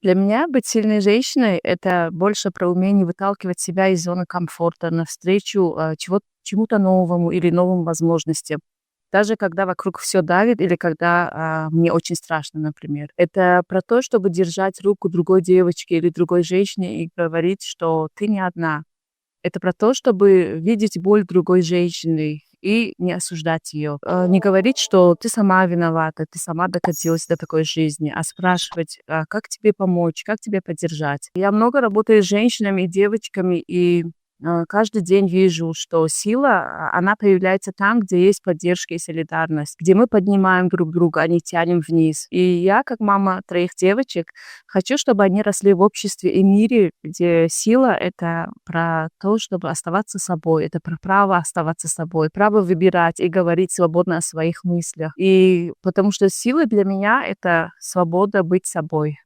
Для меня быть сильной женщиной — это больше про умение выталкивать себя из зоны комфорта навстречу чему-то новому или новым возможностям. Даже когда вокруг все давит или когда мне очень страшно, например. Это про то, чтобы держать руку другой девочки или другой женщине и говорить, что ты не одна. Это про то, чтобы видеть боль другой женщины и не осуждать ее. Не говорить, что ты сама виновата, ты сама докатилась до такой жизни, а спрашивать, как тебе помочь, как тебя поддержать. Я много работаю с женщинами и девочками, и каждый день вижу, что сила, она появляется там, где есть поддержка и солидарность, где мы поднимаем друг друга, а не тянем вниз. И я, как мама троих девочек, хочу, чтобы они росли в обществе и мире, где сила — это про то, чтобы оставаться собой, это про право оставаться собой, право выбирать и говорить свободно о своих мыслях. И потому что сила для меня — это свобода быть собой.